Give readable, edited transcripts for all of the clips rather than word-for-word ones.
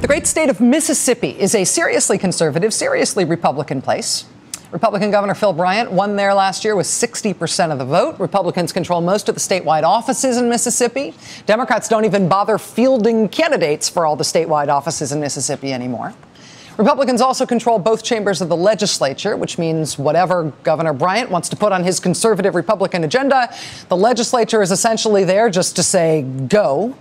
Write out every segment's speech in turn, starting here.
The great state of Mississippi is a seriously conservative, seriously Republican place. Republican Governor Phil Bryant won there last year with 60% of the vote. Republicans control most of the statewide offices in Mississippi. Democrats don't even bother fielding candidates for all the statewide offices in Mississippi anymore. Republicans also control both chambers of the legislature, which means whatever Governor Bryant wants to put on his conservative Republican agenda, the legislature is essentially there just to say go.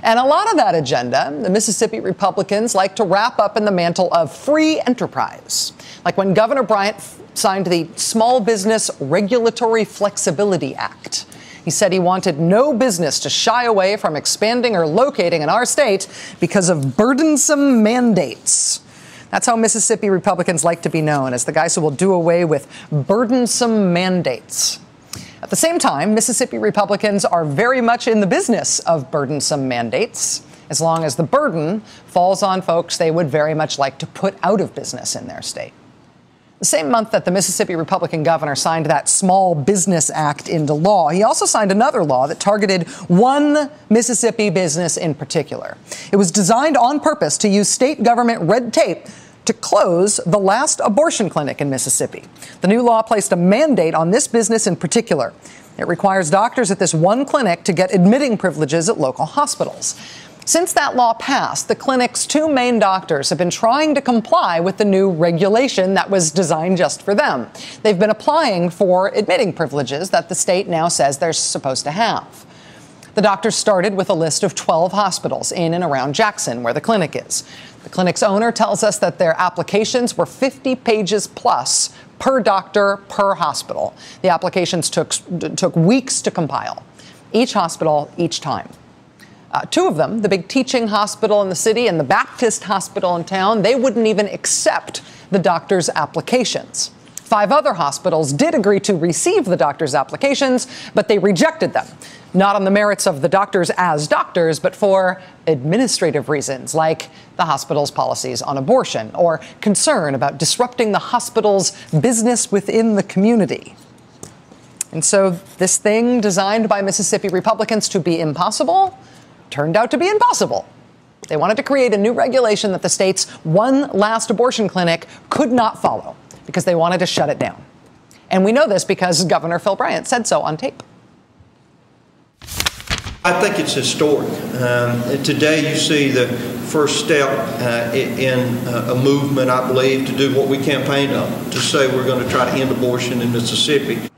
And a lot of that agenda, the Mississippi Republicans like to wrap up in the mantle of free enterprise. Like when Governor Bryant signed the Small Business Regulatory Flexibility Act. He said he wanted no business to shy away from expanding or locating in our state because of burdensome mandates. That's how Mississippi Republicans like to be known, as the guys who will do away with burdensome mandates. At the same time, Mississippi Republicans are very much in the business of burdensome mandates, as long as the burden falls on folks they would very much like to put out of business in their state. The same month that the Mississippi Republican governor signed that Small Business Act into law, he also signed another law that targeted one Mississippi business in particular. It was designed on purpose to use state government red tape to close the last abortion clinic in Mississippi. The new law placed a mandate on this business in particular. It requires doctors at this one clinic to get admitting privileges at local hospitals. Since that law passed, the clinic's two main doctors have been trying to comply with the new regulation that was designed just for them. They've been applying for admitting privileges that the state now says they're supposed to have. The doctors started with a list of 12 hospitals in and around Jackson, where the clinic is. The clinic's owner tells us that their applications were 50 pages plus per doctor per hospital. The applications took weeks to compile. Each hospital, each time. Two of them, the big teaching hospital in the city and the Baptist hospital in town, they wouldn't even accept the doctors' applications. 5 other hospitals did agree to receive the doctors' applications, but they rejected them. Not on the merits of the doctors as doctors, but for administrative reasons, like the hospital's policies on abortion or concern about disrupting the hospital's business within the community. And so this thing designed by Mississippi Republicans to be impossible turned out to be impossible. They wanted to create a new regulation that the state's one last abortion clinic could not follow because they wanted to shut it down. And we know this because Governor Phil Bryant said so on tape. I think it's historic. Today you see the first step in a movement, I believe, to do what we campaigned on, to say we're going to try to end abortion in Mississippi.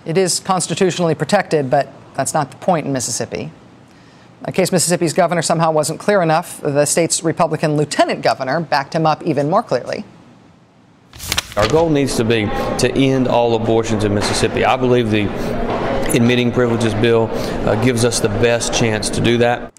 It is constitutionally protected, but that's not the point in Mississippi. In case Mississippi's governor somehow wasn't clear enough, the state's Republican lieutenant governor backed him up even more clearly. Our goal needs to be to end all abortions in Mississippi. I believe the admitting privileges bill gives us the best chance to do that.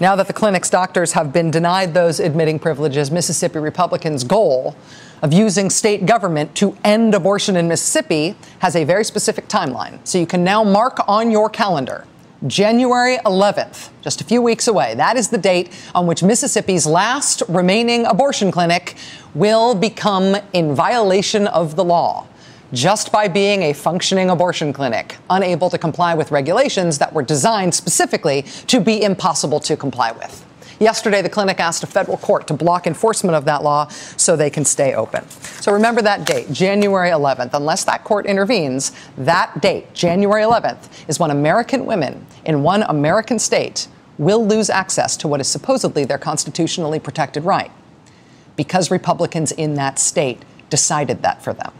Now that the clinic's doctors have been denied those admitting privileges, Mississippi Republicans' goal of using state government to end abortion in Mississippi has a very specific timeline. So you can now mark on your calendar January 11th, just a few weeks away. That is the date on which Mississippi's last remaining abortion clinic will become in violation of the law, just by being a functioning abortion clinic, unable to comply with regulations that were designed specifically to be impossible to comply with. Yesterday, the clinic asked a federal court to block enforcement of that law so they can stay open. So remember that date, January 11th. Unless that court intervenes, that date, January 11th, is when American women in one American state will lose access to what is supposedly their constitutionally protected right, because Republicans in that state decided that for them.